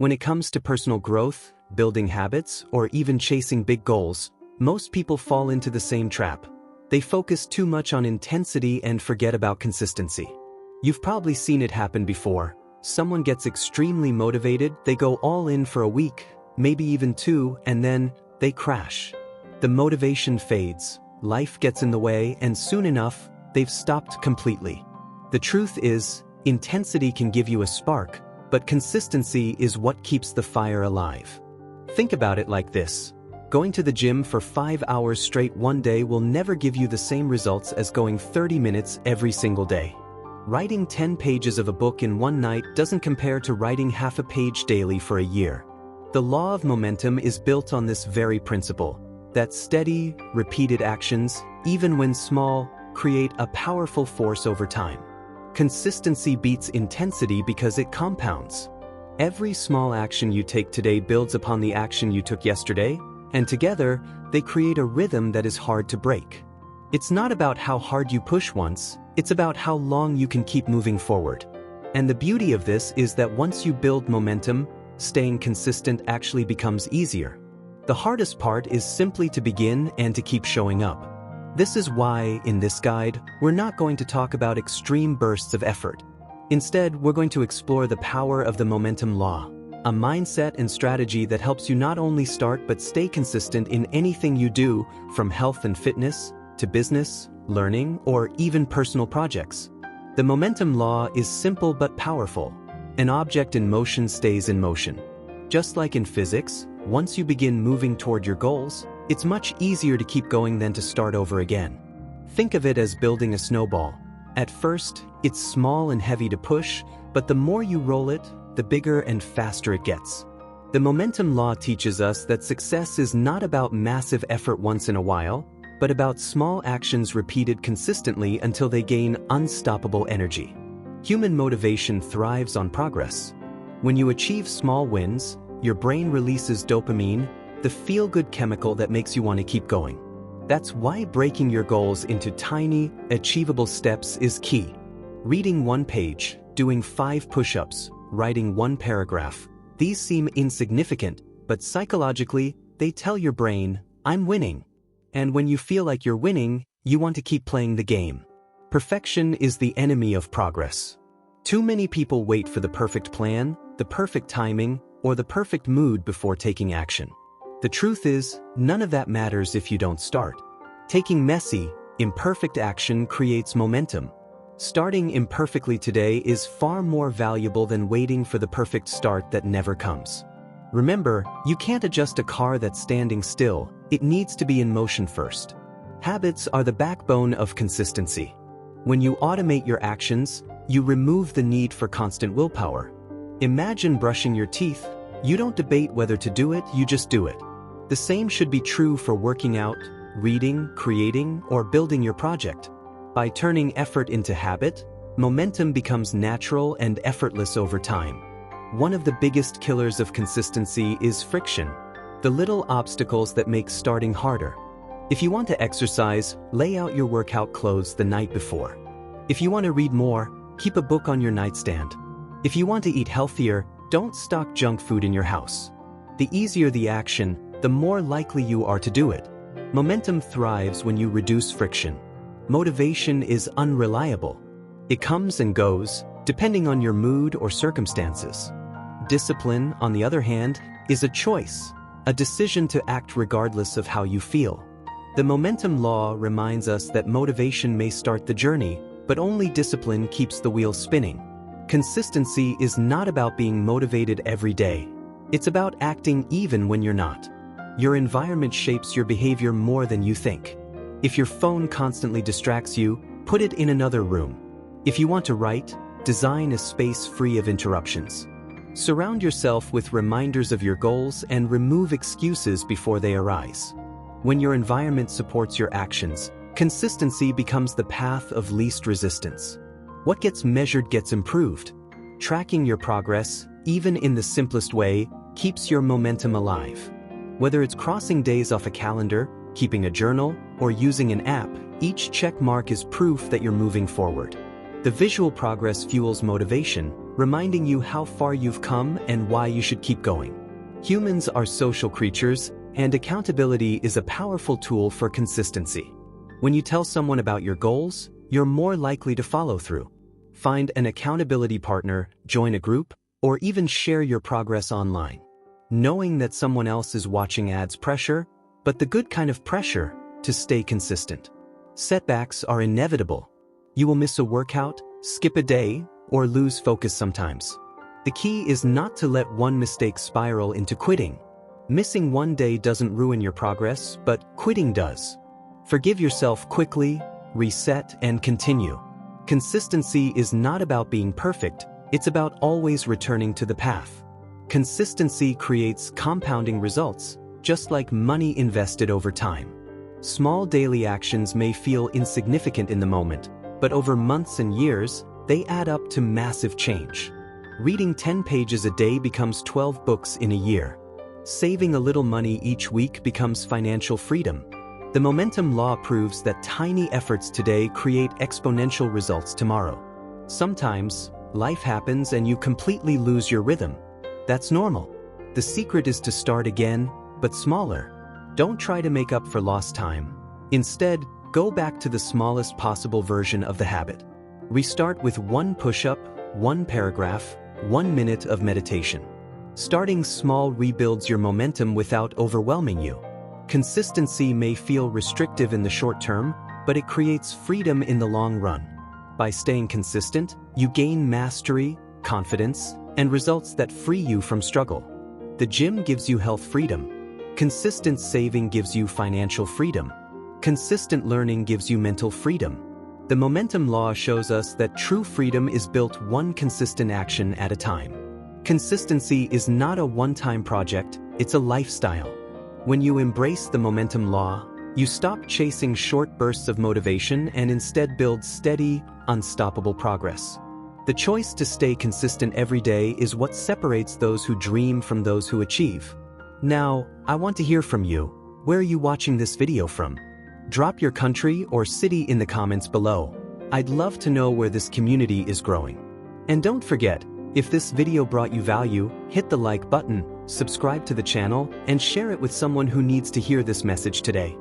When it comes to personal growth, building habits, or even chasing big goals, most people fall into the same trap. They focus too much on intensity and forget about consistency. You've probably seen it happen before. Someone gets extremely motivated, they go all in for a week, maybe even 2, and then they crash. The motivation fades, life gets in the way, and soon enough, they've stopped completely. The truth is, intensity can give you a spark, but consistency is what keeps the fire alive. Think about it like this. Going to the gym for 5 hours straight one day will never give you the same results as going 30 minutes every single day. Writing 10 pages of a book in one night doesn't compare to writing half a page daily for a year. The law of momentum is built on this very principle, that steady, repeated actions, even when small, create a powerful force over time. Consistency beats intensity because it compounds. Every small action you take today builds upon the action you took yesterday, and together, they create a rhythm that is hard to break. It's not about how hard you push once, it's about how long you can keep moving forward. And the beauty of this is that once you build momentum, staying consistent actually becomes easier. The hardest part is simply to begin and to keep showing up. This is why, in this guide, we're not going to talk about extreme bursts of effort. Instead, we're going to explore the power of the momentum law, a mindset and strategy that helps you not only start but stay consistent in anything you do, from health and fitness, to business, learning, or even personal projects. The momentum law is simple but powerful. An object in motion stays in motion. Just like in physics, once you begin moving toward your goals, it's much easier to keep going than to start over again. Think of it as building a snowball. At first, it's small and heavy to push, but the more you roll it, the bigger and faster it gets. The momentum law teaches us that success is not about massive effort once in a while, but about small actions repeated consistently until they gain unstoppable energy. Human motivation thrives on progress. When you achieve small wins, your brain releases dopamine, the feel-good chemical that makes you want to keep going. That's why breaking your goals into tiny, achievable steps is key. Reading 1 page, doing 5 push-ups, writing 1 paragraph. These seem insignificant, but psychologically, they tell your brain, I'm winning. And when you feel like you're winning, you want to keep playing the game. Perfection is the enemy of progress. Too many people wait for the perfect plan, the perfect timing, or the perfect mood before taking action. The truth is, none of that matters if you don't start. Taking messy, imperfect action creates momentum. Starting imperfectly today is far more valuable than waiting for the perfect start that never comes. Remember, you can't adjust a car that's standing still, it needs to be in motion first. Habits are the backbone of consistency. When you automate your actions, you remove the need for constant willpower. Imagine brushing your teeth. You don't debate whether to do it, you just do it. The same should be true for working out, reading, creating, or building your project. By turning effort into habit, momentum becomes natural and effortless over time. One of the biggest killers of consistency is friction, the little obstacles that make starting harder. If you want to exercise, lay out your workout clothes the night before. If you want to read more, keep a book on your nightstand. If you want to eat healthier, don't stock junk food in your house. The easier the action, the more likely you are to do it. Momentum thrives when you reduce friction. Motivation is unreliable. It comes and goes, depending on your mood or circumstances. Discipline, on the other hand, is a choice, a decision to act regardless of how you feel. The momentum law reminds us that motivation may start the journey, but only discipline keeps the wheel spinning. Consistency is not about being motivated every day. It's about acting even when you're not. Your environment shapes your behavior more than you think. If your phone constantly distracts you, put it in another room. If you want to write, design a space free of interruptions. Surround yourself with reminders of your goals and remove excuses before they arise. When your environment supports your actions, consistency becomes the path of least resistance. What gets measured gets improved. Tracking your progress, even in the simplest way, keeps your momentum alive. Whether it's crossing days off a calendar, keeping a journal, or using an app, each check mark is proof that you're moving forward. The visual progress fuels motivation, reminding you how far you've come and why you should keep going. Humans are social creatures, and accountability is a powerful tool for consistency. When you tell someone about your goals, you're more likely to follow through. Find an accountability partner, join a group, or even share your progress online. Knowing that someone else is watching adds pressure, but the good kind of pressure to stay consistent. Setbacks are inevitable. You will miss a workout, skip a day, or lose focus sometimes. The key is not to let one mistake spiral into quitting. Missing one day doesn't ruin your progress, but quitting does. Forgive yourself quickly, reset, and continue. Consistency is not about being perfect, it's about always returning to the path. Consistency creates compounding results, just like money invested over time. Small daily actions may feel insignificant in the moment, but over months and years, they add up to massive change. Reading 10 pages a day becomes 12 books in a year. Saving a little money each week becomes financial freedom. The momentum law proves that tiny efforts today create exponential results tomorrow. Sometimes, life happens and you completely lose your rhythm. That's normal. The secret is to start again, but smaller. Don't try to make up for lost time. Instead, go back to the smallest possible version of the habit. Restart with 1 push-up, 1 paragraph, 1 minute of meditation. Starting small rebuilds your momentum without overwhelming you. Consistency may feel restrictive in the short term, but it creates freedom in the long run. By staying consistent, you gain mastery, confidence, and results that free you from struggle. The gym gives you health freedom. Consistent saving gives you financial freedom. Consistent learning gives you mental freedom. The momentum law shows us that true freedom is built one consistent action at a time. Consistency is not a one-time project, it's a lifestyle. When you embrace the momentum law, you stop chasing short bursts of motivation and instead build steady, unstoppable progress. The choice to stay consistent every day is what separates those who dream from those who achieve. Now, I want to hear from you. Where are you watching this video from? Drop your country or city in the comments below. I'd love to know where this community is growing. And don't forget, if this video brought you value, hit the like button, subscribe to the channel, and share it with someone who needs to hear this message today.